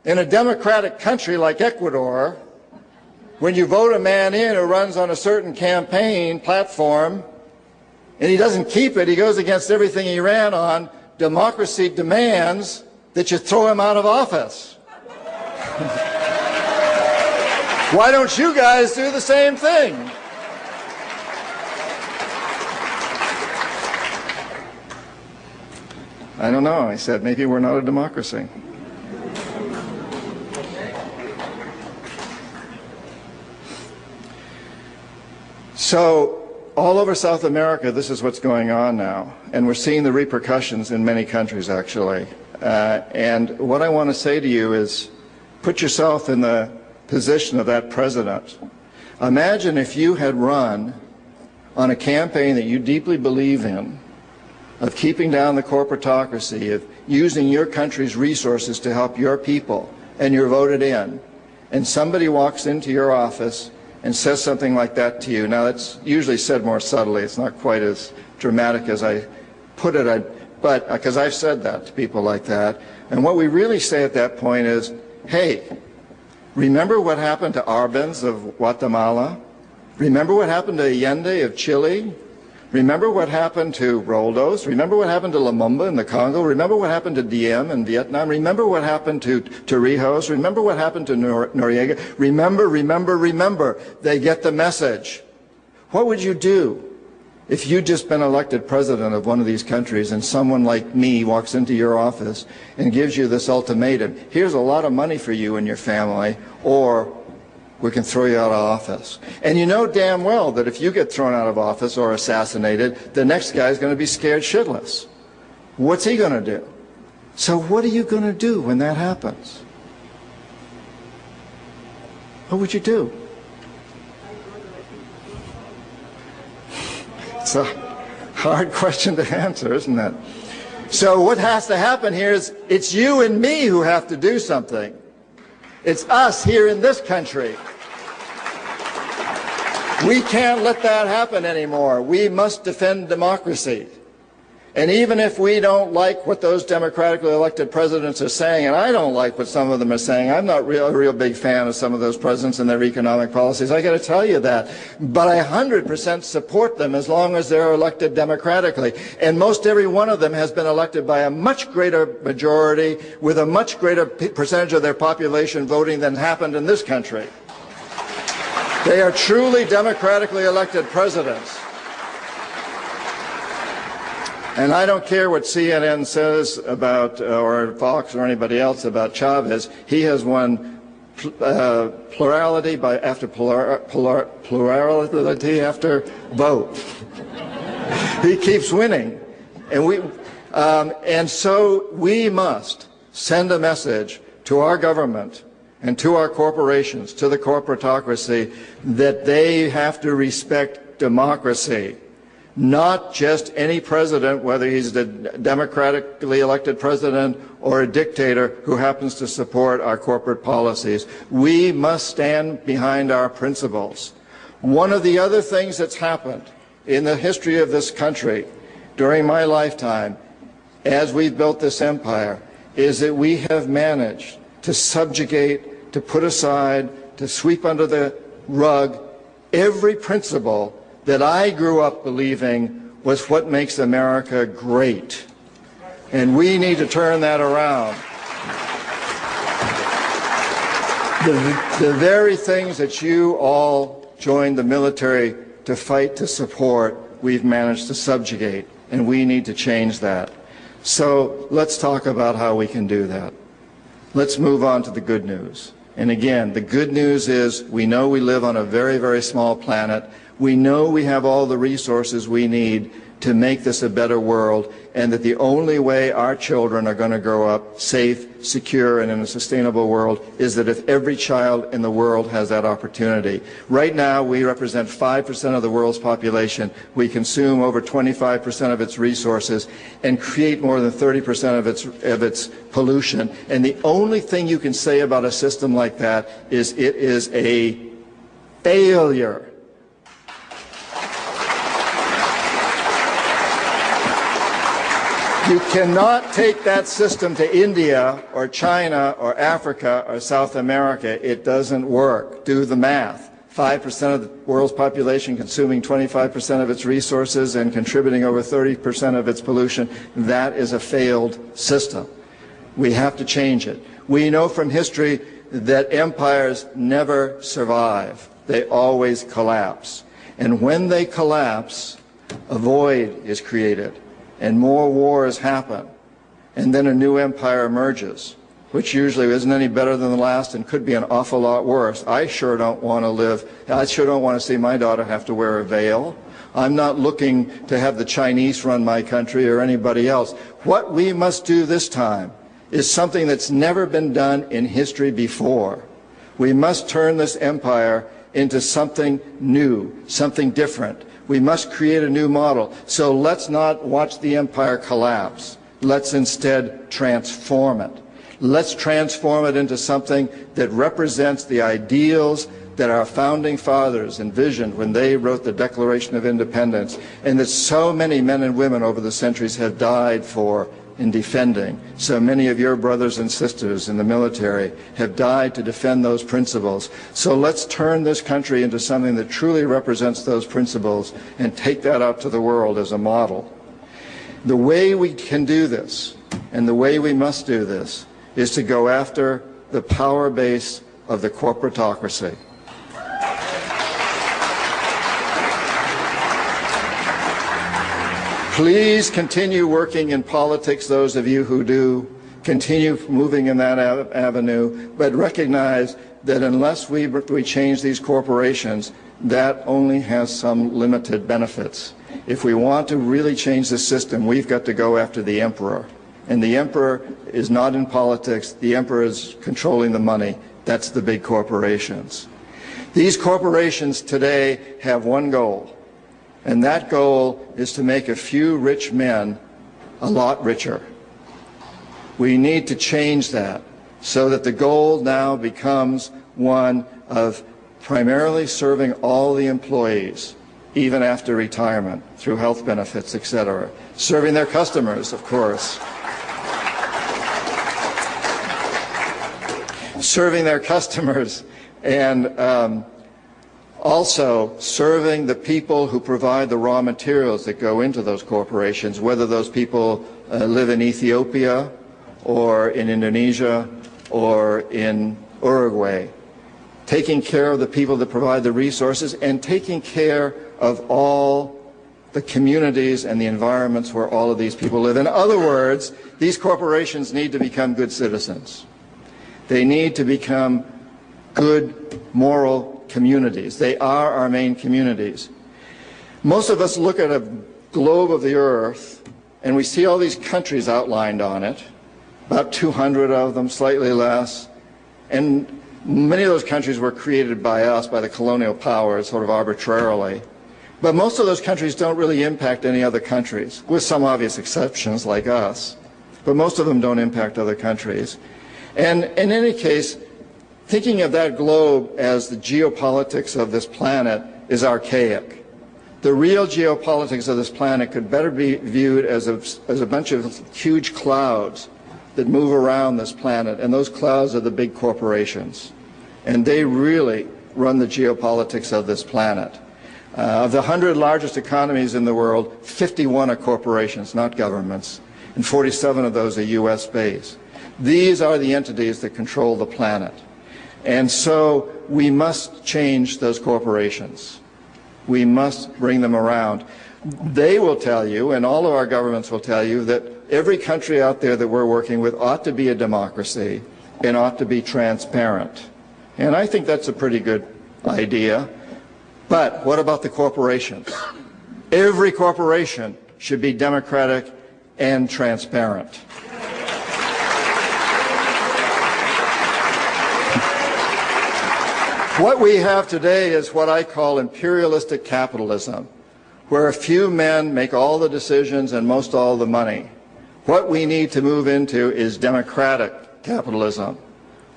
In a democratic country like Ecuador, when you vote a man in who runs on a certain campaign platform and he doesn't keep it, he goes against everything he ran on, democracy demands that you throw him out of office. Why don't you guys do the same thing? I don't know, I said, maybe we're not a democracy. So, all over South America, this is what's going on now, and we're seeing the repercussions in many countries, actually. And what I want to say to you is, put yourself in the position of that president. Imagine if you had run on a campaign that you deeply believe in, of keeping down the corporatocracy, of using your country's resources to help your people, and you're voted in, and somebody walks into your office and says something like that to you. Now, that's usually said more subtly. It's not quite as dramatic as I put it, but because I've said that to people like that. And what we really say at that point is, hey, remember what happened to Arbenz of Guatemala? Remember what happened to Allende of Chile? Remember what happened to Roldos? Remember what happened to Lumumba in the Congo? Remember what happened to Diem in Vietnam? Remember what happened to Torrijos? Remember what happened to Noriega? Remember. They get the message. What would you do if you'd just been elected president of one of these countries and someone like me walks into your office and gives you this ultimatum? Here's a lot of money for you and your family, or we can throw you out of office. And you know damn well that if you get thrown out of office or assassinated, the next guy's going to be scared shitless. What's he going to do? So what are you going to do when that happens? What would you do? It's a hard question to answer, isn't it? So what has to happen here is it's you and me who have to do something. It's us here in this country. We can't let that happen anymore. We must defend democracy. And even if we don't like what those democratically elected presidents are saying, and I don't like what some of them are saying, I'm not a real big fan of some of those presidents and their economic policies, I got to tell you that. But I 100% support them as long as they're elected democratically. And most every one of them has been elected by a much greater majority with a much greater percentage of their population voting than happened in this country. They are truly democratically elected presidents. And I don't care what CNN says about, or Fox or anybody else about Chavez. He has won plurality after plurality after vote. He keeps winning. And so we must send a message to our government and to our corporations, to the corporatocracy, that they have to respect democracy. Not just any president, whether he's the democratically elected president or a dictator who happens to support our corporate policies. We must stand behind our principles. One of the other things that's happened in the history of this country during my lifetime, as we've built this empire, is that we have managed to subjugate, to put aside, to sweep under the rug every principle that I grew up believing was what makes America great. And we need to turn that around. The very things that you all joined the military to fight to support, we've managed to subjugate, and we need to change that. So let's talk about how we can do that. Let's move on to the good news. And again, the good news is we know we live on a very, very small planet. We know we have all the resources we need to make this a better world, and that the only way our children are going to grow up safe, secure, and in a sustainable world is that if every child in the world has that opportunity. Right now, we represent 5% of the world's population. We consume over 25% of its resources and create more than 30% of its pollution. And the only thing you can say about a system like that is it is a failure. You cannot take that system to India or China or Africa or South America. It doesn't work. Do the math. 5% of the world's population consuming 25% of its resources and contributing over 30% of its pollution. That is a failed system. We have to change it. We know from history that empires never survive. They always collapse. And when they collapse, a void is created and more wars happen. And then a new empire emerges, which usually isn't any better than the last and could be an awful lot worse. I sure don't want to see my daughter have to wear a veil. I'm not looking to have the Chinese run my country or anybody else. What we must do this time is something that's never been done in history before. We must turn this empire into something new, something different. We must create a new model. So let's not watch the empire collapse. Let's instead transform it. Let's transform it into something that represents the ideals that our founding fathers envisioned when they wrote the Declaration of Independence, and that so many men and women over the centuries have died for in defending. So many of your brothers and sisters in the military have died to defend those principles. So let's turn this country into something that truly represents those principles and take that out to the world as a model. The way we can do this, and the way we must do this, is to go after the power base of the corporatocracy. Please continue working in politics, those of you who do. Continue moving in that avenue, but recognize that unless we change these corporations, that only has some limited benefits. If we want to really change the system, we've got to go after the emperor. And the emperor is not in politics. The emperor is controlling the money. That's the big corporations. These corporations today have one goal, and that goal is to make a few rich men a lot richer. We need to change that so that the goal now becomes one of primarily serving all the employees, even after retirement, through health benefits, etc. Serving their customers, of course. Serving their customers and also serving the people who provide the raw materials that go into those corporations, whether those people live in Ethiopia or in Indonesia or in Uruguay. Taking care of the people that provide the resources and taking care of all the communities and the environments where all of these people live. In other words, these corporations need to become good citizens. They need to become good moral communities. They are our main communities. Most of us look at a globe of the earth and we see all these countries outlined on it, about 200 of them, slightly less, and many of those countries were created by us, by the colonial powers, sort of arbitrarily. But most of those countries don't really impact any other countries, with some obvious exceptions like us. But most of them don't impact other countries. And in any case, thinking of that globe as the geopolitics of this planet is archaic. The real geopolitics of this planet could better be viewed as a bunch of huge clouds that move around this planet, and those clouds are the big corporations. And they really run the geopolitics of this planet. Of the 100 largest economies in the world, 51 are corporations, not governments, and 47 of those are U.S. based. These are the entities that control the planet. And so we must change those corporations. We must bring them around. They will tell you, and all of our governments will tell you, that every country out there that we're working with ought to be a democracy and ought to be transparent. And I think that's a pretty good idea. But what about the corporations? Every corporation should be democratic and transparent. What we have today is what I call imperialistic capitalism, where a few men make all the decisions and most all the money. What we need to move into is democratic capitalism,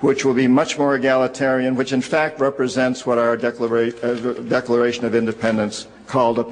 which will be much more egalitarian, which in fact represents what our Declaration of Independence called upon.